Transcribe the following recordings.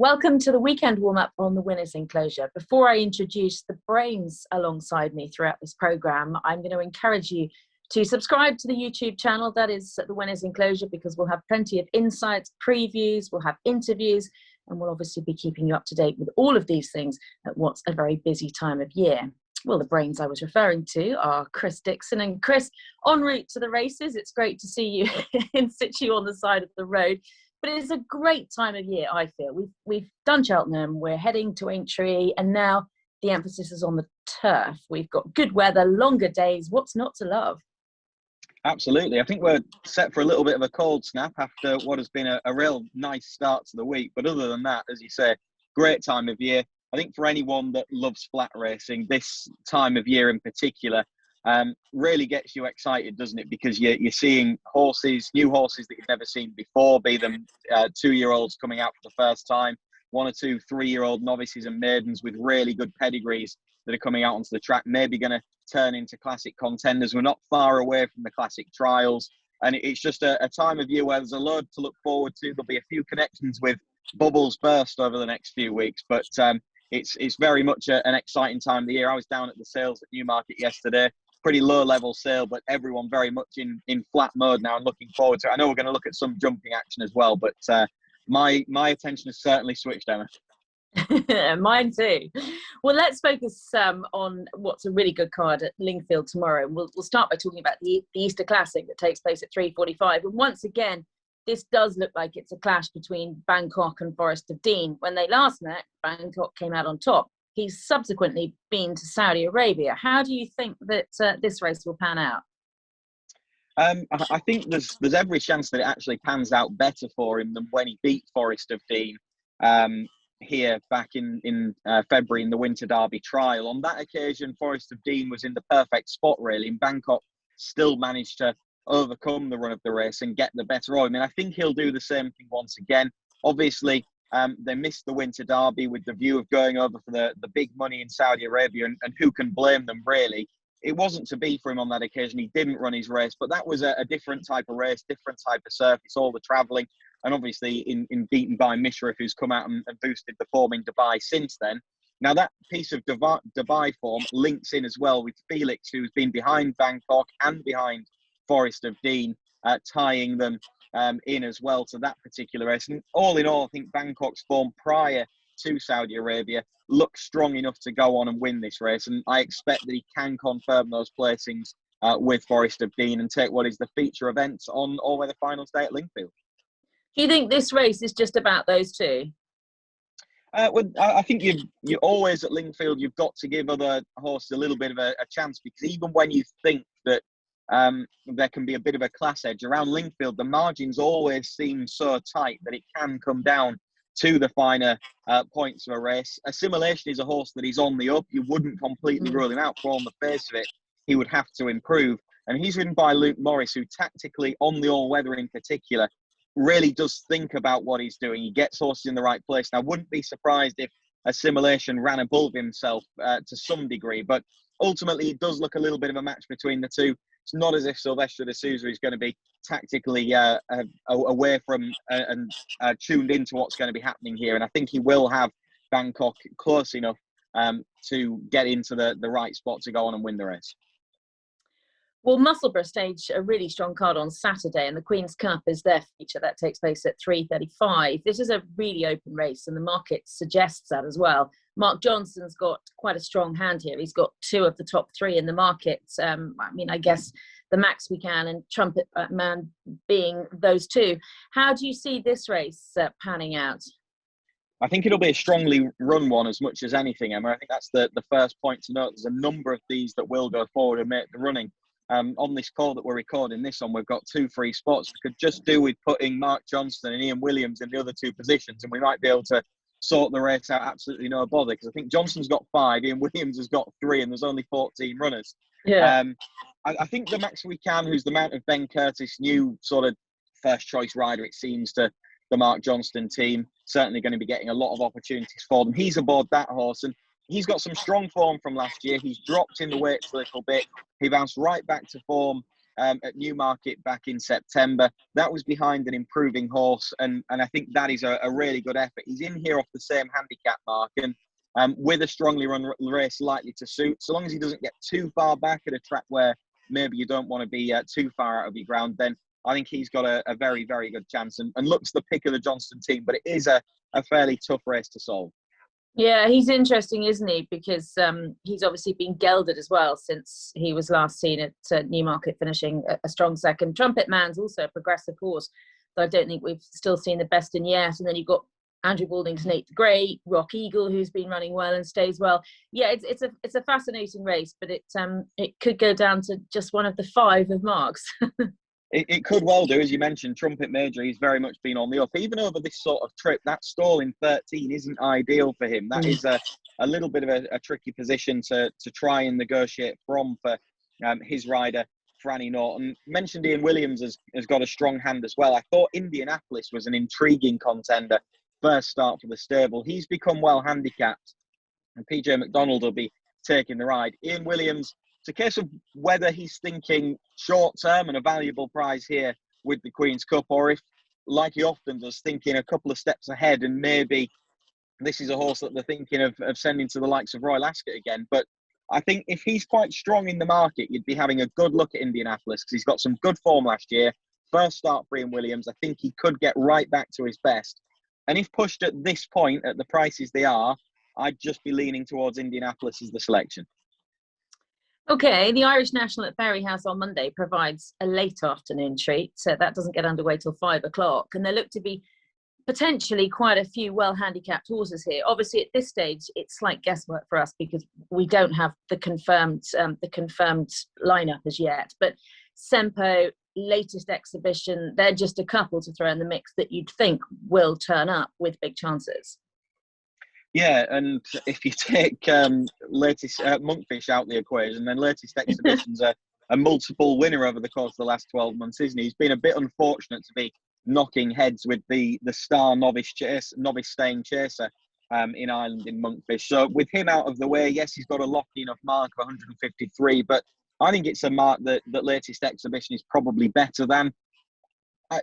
Welcome to the weekend warm-up on the Winners Enclosure. Before I introduce the brains alongside me throughout this programme, I'm going to encourage you to subscribe to the YouTube channel, that is the Winners Enclosure, because we'll have plenty of insights, previews, we'll have interviews, and we'll obviously be keeping you up to date with all of these things at what's a very busy time of year. Well, the brains I was referring to are Chris Dixon. And Chris, en route to the races, it's great to see you in situ on the side of the road. But it's a great time of year, I feel. We've done Cheltenham, we're heading to Aintree, and now the emphasis is on the turf. We've got good weather, longer days. What's not to love? Absolutely. I think we're set for a little bit of a cold snap after what has been a real nice start to the week. But other than that, as you say, great time of year. I think for anyone that loves flat racing, this time of year in particular, really gets you excited, doesn't it? Because you're seeing horses, new horses that you've never seen before, be them 2-year-olds coming out for the first time, 1 or 2 3-year-old novices and maidens with really good pedigrees that are coming out onto the track, maybe going to turn into classic contenders. We're not far away from the classic trials, and it's just a time of year where there's a load to look forward to. There'll be a few connections with bubbles burst over the next few weeks, but it's very much an exciting time of the year. I was down at the sales at Newmarket yesterday. Pretty low level sale, but everyone very much in flat mode now and looking forward to it. I know we're going to look at some jumping action as well, but my attention has certainly switched, Emma. Mine too. Well, let's focus on what's a really good card at LINFIELD tomorrow. We'll start by talking about the Easter Classic that takes place at 3:45. And once again, this does look like it's a clash between Bangkok and Forest of Dean. When they last met, Bangkok came out on top. He's subsequently been to Saudi Arabia. How do you think that this race will pan out? I think there's every chance that it actually pans out better for him than when he beat Forest of Dean here back in February in the Winter Derby trial. On that occasion, Forest of Dean was in the perfect spot, really, and Bangkok still managed to overcome the run of the race and get the better of him. And I think he'll do the same thing once again. Obviously, they missed the Winter Derby with the view of going over for the big money in Saudi Arabia, and who can blame them, really? It wasn't to be for him on that occasion. He didn't run his race, but that was a different type of race, different type of surface, all the travelling, and obviously in beaten by Mishraf, who's come out and boosted the form in Dubai since then. Now, that piece of Dubai form links in as well with Felix, who's been behind Bangkok and behind Forest of Dean, tying them in as well to that particular race. And all in all, I think Bangkok's form prior to Saudi Arabia looks strong enough to go on and win this race. And I expect that he can confirm those placings with Forest of Dean and take what is the feature events on all-weather finals day at LINFIELD. Do you think this race is just about those two? Well, I think you always at LINFIELD, you've got to give other horses a little bit of a chance, because even when you think that there can be a bit of a class edge around LINFIELD, the margins always seem so tight that it can come down to the finer points of a race. Assimilation is a horse that is on the up. You wouldn't completely rule him out, for on the face of it, he would have to improve. And he's ridden by Luke Morris, who tactically, on the all-weather in particular, really does think about what he's doing. He gets horses in the right place. Now, I wouldn't be surprised if Assimilation ran above himself to some degree, but ultimately it does look a little bit of a match between the two. It's not as if Sylvester de Sousa is going to be tactically away from and tuned into what's going to be happening here. And I think he will have Bangkok close enough to get into the right spot to go on and win the race. Well, MUSSELBURCH staged a really strong card on Saturday, and the Queen's Cup is their feature. That takes place at 3:35. This is a really open race, and the market suggests that as well. Mark Johnston's got quite a strong hand here. He's got 2 of the top 3 in the market. I guess the Max We Can and Trumpet Man being those 2. How do you see this race panning out? I think it'll be a strongly run one as much as anything, Emma. I think that's the first point to note. There's a number of these that will go forward and make the running. On this call that we're recording this on, we've got 2 free spots. We could just do with putting Mark Johnston and Ian Williams in the other 2 positions, and we might be able to sort the race out absolutely no bother, because I think Johnston's got 5, Ian Williams has got 3, and there's only 14 runners. Yeah. I think the Max We Can, who's the mount of Ben Curtis, new sort of first choice rider, it seems, to the Mark Johnston team, certainly going to be getting a lot of opportunities for them. He's aboard that horse, and he's got some strong form from last year. He's dropped in the weights a little bit. He bounced right back to form at Newmarket back in September. That was behind an improving horse, and I think that is a really good effort. He's in here off the same handicap mark, and with a strongly run race likely to suit, so long as he doesn't get too far back at a track where maybe you don't want to be too far out of your ground, then I think he's got a very, very good chance, and looks the pick of the Johnston team, but it is a fairly tough race to solve. Yeah, he's interesting, isn't he? Because he's obviously been gelded as well since he was last seen at Newmarket, finishing a strong second. Trumpet Man's also a progressive horse, so I don't think we've still seen the best in yet. And then you've got Andrew Balding's Nate the Great, Rock Eagle, who's been running well and stays well. Yeah, it's a fascinating race, but it could go down to just one of the 5 of Mark's. It could well do, as you mentioned. Trumpet Major, he's very much been on the up. Even over this sort of trip, that stall in 13 isn't ideal for him. That is a little bit of a tricky position to try and negotiate from for his rider, Franny Norton. Mentioned Ian Williams has got a strong hand as well. I thought Indianapolis was an intriguing contender. First start for the stable. He's become well handicapped, and PJ McDonald will be taking the ride. Ian Williams, it's a case of whether he's thinking short term and a valuable prize here with the Queen's Cup, or if, like he often does, thinking a couple of steps ahead, and maybe this is a horse that they're thinking of sending to the likes of Royal Ascot again. But I think if he's quite strong in the market, you'd be having a good look at Indianapolis, because he's got some good form last year. First start for Ian Williams, I think he could get right back to his best. And if pushed at this point, at the prices they are, I'd just be leaning towards Indianapolis as the selection. Okay, the Irish National at Fairyhouse on Monday provides a late afternoon treat, so that doesn't get underway till 5 o'clock, and there look to be potentially quite a few well-handicapped horses here. Obviously, at this stage, it's slight guesswork for us because we don't have the confirmed lineup as yet. But Sempo, latest exhibition, they're just a couple to throw in the mix that you'd think will turn up with big chances. Yeah, and if you take latest Monkfish out the equation, then latest exhibition's a multiple winner over the course of the last 12 months, isn't he? He's been a bit unfortunate to be knocking heads with the star novice staying chaser in Ireland in Monkfish. So with him out of the way, yes, he's got a locky enough mark of 153, but I think it's a mark that latest exhibition is probably better than.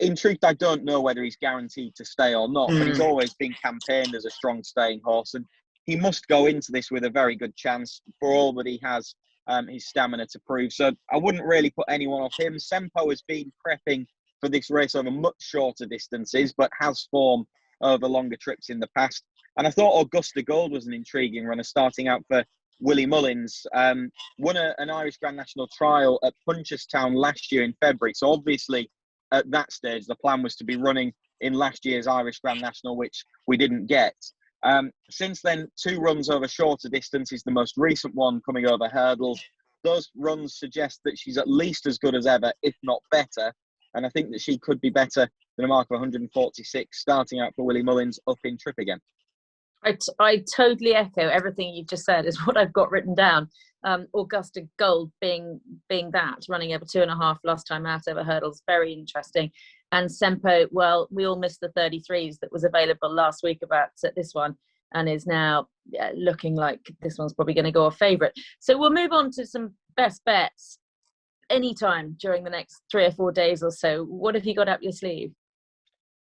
In truth, I don't know whether he's guaranteed to stay or not, but he's always been campaigned as a strong staying horse, and he must go into this with a very good chance for all that he has his stamina to prove. So I wouldn't really put anyone off him. Sempo has been prepping for this race over much shorter distances, but has form over longer trips in the past. And I thought Augusta Gold was an intriguing runner, starting out for Willie Mullins. Won an Irish Grand National trial at Punchestown last year in February. So obviously, at that stage, the plan was to be running in last year's Irish Grand National, which we didn't get. Since then, 2 runs over shorter distances, the most recent one coming over hurdles. Those runs suggest that she's at least as good as ever, if not better. And I think that she could be better than a mark of 146, starting out for Willie Mullins up in trip again. I totally echo everything you've just said, is what I've got written down. Augusta Gold being that, running over 2.5 last time out over hurdles, very interesting. And Sempo, well, we all missed the 33s that was available last week about this one, and is now looking like this one's probably going to go a favourite. So we'll move on to some best bets anytime during the next 3 or 4 days or so. What have you got up your sleeve?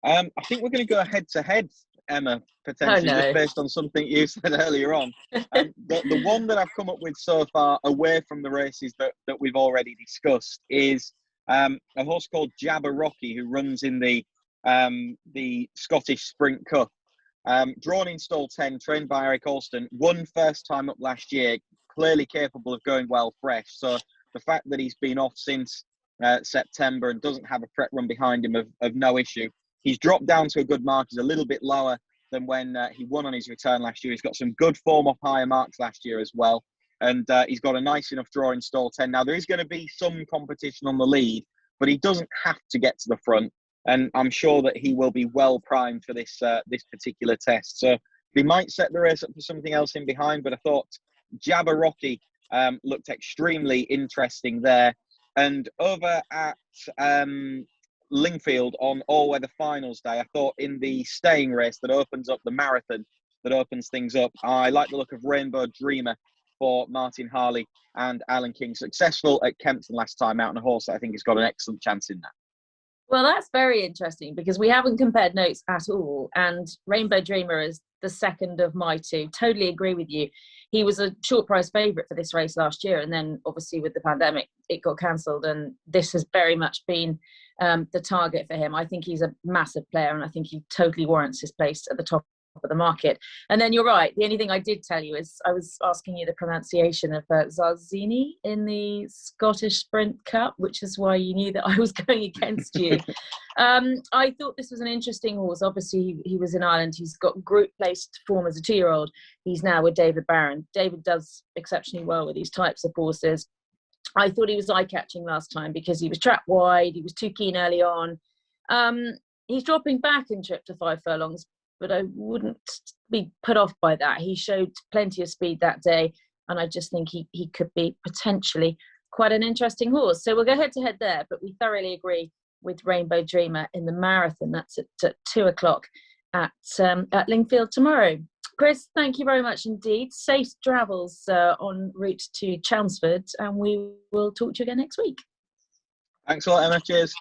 I think we're going to go head to head, Emma, potentially, just based on something you said earlier on. The one that I've come up with so far, away from the races that we've already discussed, is a horse called Jabberwocky, who runs in the Scottish Sprint Cup. Drawn in stall 10, trained by Eric Alston, won first time up last year, clearly capable of going well fresh. So the fact that he's been off since September and doesn't have a prep run behind him of no issue. He's dropped down to a good mark. He's a little bit lower than when he won on his return last year. He's got some good form off higher marks last year as well. And he's got a nice enough draw in stall 10. Now, there is going to be some competition on the lead, but he doesn't have to get to the front. And I'm sure that he will be well primed for this particular test. So they might set the race up for something else in behind, but I thought Jabberwocky looked extremely interesting there. And over at LINFIELD on all-weather finals day, I thought in the staying race that opens up the marathon, that opens things up, I like the look of Rainbow Dreamer for Martin Harley and Alan King. Successful at Kempton last time out on a horse that I think has got an excellent chance in that. Well, that's very interesting because we haven't compared notes at all. And Rainbow Dreamer is the second of my two. Totally agree with you. He was a short price favourite for this race last year. And then obviously with the pandemic, it got cancelled. And this has very much been the target for him. I think he's a massive player and I think he totally warrants his place at the top of the market. And then you're right. The only thing I did tell you is I was asking you the pronunciation of Zarzini in the Scottish Sprint Cup, which is why you knew that I was going against you. I thought this was an interesting horse. Obviously, he was in Ireland. He's got group placed form as a 2-year-old. He's now with David Barron. David does exceptionally well with these types of horses. I thought he was eye-catching last time because he was trapped wide. He was too keen early on. He's dropping back in trip to 5 furlongs, but I wouldn't be put off by that. He showed plenty of speed that day, and I just think he could be potentially quite an interesting horse. So we'll go head-to-head there, but we thoroughly agree with Rainbow Dreamer in the marathon. That's at 2 o'clock at LINFIELD tomorrow. Chris, thank you very much indeed. Safe travels en route to Chelmsford, and we will talk to you again next week. Thanks a lot, Emma. Cheers.